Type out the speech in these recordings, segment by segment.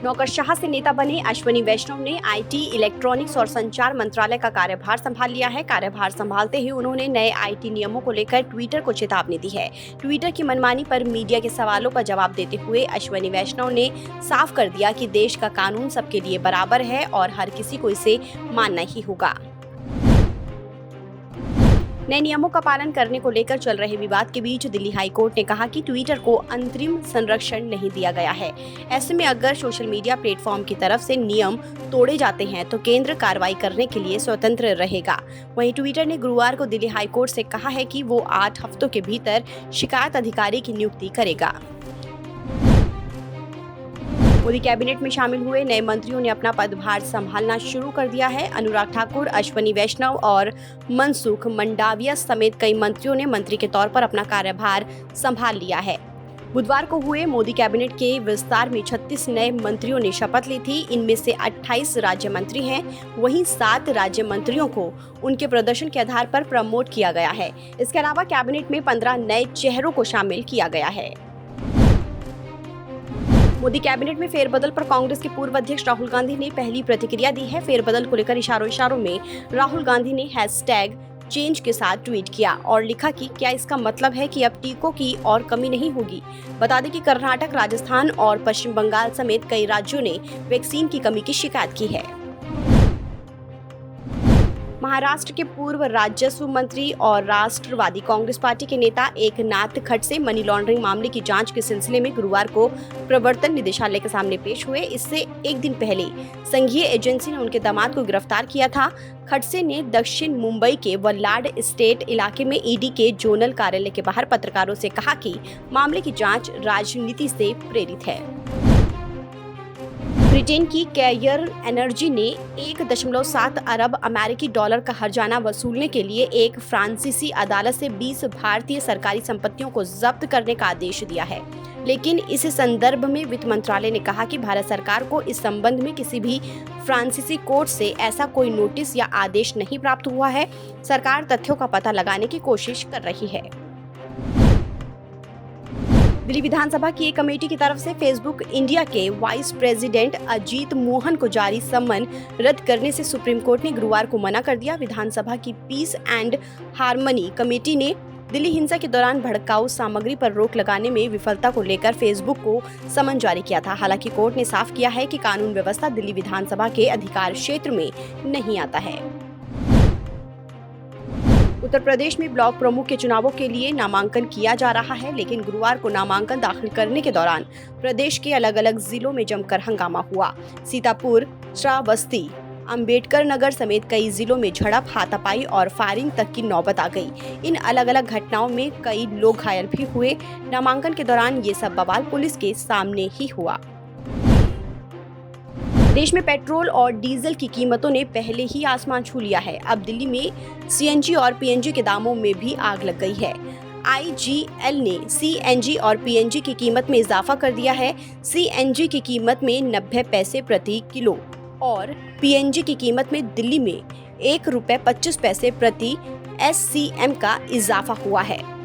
नौकरशाह से नेता बने अश्विनी वैष्णव ने आईटी, इलेक्ट्रॉनिक्स और संचार मंत्रालय का कार्यभार संभाल लिया है। कार्यभार संभालते ही उन्होंने नए आईटी नियमों को लेकर ट्विटर को चेतावनी दी है। ट्विटर की मनमानी पर मीडिया के सवालों का जवाब देते हुए अश्विनी वैष्णव ने साफ कर दिया कि देश का कानून सबके लिए बराबर है और हर किसी को इसे मानना ही होगा। नए नियमों का पालन करने को लेकर चल रहे विवाद के बीच दिल्ली हाई कोर्ट ने कहा कि ट्विटर को अंतरिम संरक्षण नहीं दिया गया है। ऐसे में अगर सोशल मीडिया प्लेटफॉर्म की तरफ से नियम तोड़े जाते हैं तो केंद्र कार्रवाई करने के लिए स्वतंत्र रहेगा। वहीं ट्विटर ने गुरुवार को दिल्ली हाई कोर्ट से कहा है कि वो 8 हफ्तों के भीतर शिकायत अधिकारी की नियुक्ति करेगा। मोदी कैबिनेट में शामिल हुए नए मंत्रियों ने अपना पदभार संभालना शुरू कर दिया है। अनुराग ठाकुर, अश्विनी वैष्णव और मनसुख मंडाविया समेत कई मंत्रियों ने मंत्री के तौर पर अपना कार्यभार संभाल लिया है। बुधवार को हुए मोदी कैबिनेट के विस्तार में 36 नए मंत्रियों ने शपथ ली थी। इनमें से 28 राज्य मंत्री हैं, वहीं 7 राज्य मंत्रियों को उनके प्रदर्शन के आधार पर प्रमोट किया गया है। इसके अलावा कैबिनेट में 15 नए चेहरों को शामिल किया गया है। मोदी कैबिनेट में फेरबदल पर कांग्रेस के पूर्व अध्यक्ष राहुल गांधी ने पहली प्रतिक्रिया दी है। फेरबदल को लेकर इशारों में राहुल गांधी ने #चेंज के साथ ट्वीट किया और लिखा कि क्या इसका मतलब है कि अब टीकों की और कमी नहीं होगी। बता दें कि कर्नाटक, राजस्थान और पश्चिम बंगाल समेत कई राज्यों ने वैक्सीन की कमी की शिकायत की है। महाराष्ट्र के पूर्व राजस्व मंत्री और राष्ट्रवादी कांग्रेस पार्टी के नेता एकनाथ खडसे मनी लॉन्ड्रिंग मामले की जांच के सिलसिले में गुरुवार को प्रवर्तन निदेशालय के सामने पेश हुए। इससे एक दिन पहले संघीय एजेंसी ने उनके दामाद को गिरफ्तार किया था। खडसे ने दक्षिण मुंबई के वल्लाड स्टेट इलाके में ईडी के जोनल कार्यालय के बाहर पत्रकारों से कहा कि मामले की जांच राजनीति से प्रेरित है। ब्रिटेन की कैरियर एनर्जी ने 1.7 अरब अमेरिकी डॉलर का हर्जाना वसूलने के लिए एक फ्रांसीसी अदालत से 20 भारतीय सरकारी संपत्तियों को जब्त करने का आदेश दिया है। लेकिन इस संदर्भ में वित्त मंत्रालय ने कहा कि भारत सरकार को इस संबंध में किसी भी फ्रांसीसी कोर्ट से ऐसा कोई नोटिस या आदेश नहीं प्राप्त हुआ है। सरकार तथ्यों का पता लगाने की कोशिश कर रही है। दिल्ली विधानसभा की एक कमेटी की तरफ से फेसबुक इंडिया के वाइस प्रेसिडेंट अजीत मोहन को जारी सम्मन रद्द करने से सुप्रीम कोर्ट ने गुरुवार को मना कर दिया। विधानसभा की पीस एंड हार्मनी कमेटी ने दिल्ली हिंसा के दौरान भड़काऊ सामग्री पर रोक लगाने में विफलता को लेकर फेसबुक को समन जारी किया था। हालांकि कोर्ट ने साफ किया है कि कानून व्यवस्था दिल्ली विधानसभा के अधिकार क्षेत्र में नहीं आता है। उत्तर प्रदेश में ब्लॉक प्रमुख के चुनावों के लिए नामांकन किया जा रहा है, लेकिन गुरुवार को नामांकन दाखिल करने के दौरान प्रदेश के अलग अलग जिलों में जमकर हंगामा हुआ। सीतापुर, श्रावस्ती, अंबेडकर नगर समेत कई जिलों में झड़प, हाथापाई और फायरिंग तक की नौबत आ गई। इन अलग अलग घटनाओं में कई लोग घायल भी हुए। नामांकन के दौरान ये सब बवाल पुलिस के सामने ही हुआ। देश में पेट्रोल और डीजल की कीमतों ने पहले ही आसमान छू लिया है। अब दिल्ली में सीएनजी और पीएनजी के दामों में भी आग लग गई है। आईजीएल ने सीएनजी और पीएनजी की कीमत में इजाफा कर दिया है। सीएनजी की कीमत में 90 पैसे प्रति किलो और पीएनजी की कीमत में दिल्ली में ₹1.25 प्रति एससीएम का इजाफा हुआ है।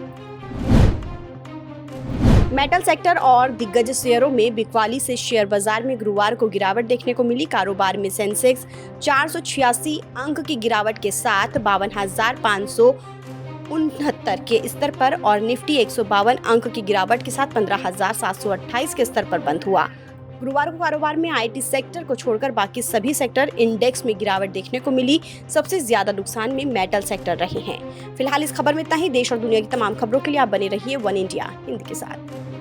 मेटल सेक्टर और दिग्गज शेयरों में बिकवाली से शेयर बाजार में गुरुवार को गिरावट देखने को मिली। कारोबार में सेंसेक्स 486 अंक की गिरावट के साथ 52,569 के स्तर पर और निफ्टी 152 अंक की गिरावट के साथ 15,728 के स्तर पर बंद हुआ। गुरुवार को कारोबार में आईटी सेक्टर को छोड़कर बाकी सभी सेक्टर इंडेक्स में गिरावट देखने को मिली। सबसे ज्यादा नुकसान में मेटल सेक्टर रहे हैं। फिलहाल इस खबर में इतना ही। देश और दुनिया की तमाम खबरों के लिए आप बने रहिए वन इंडिया हिंदी के साथ।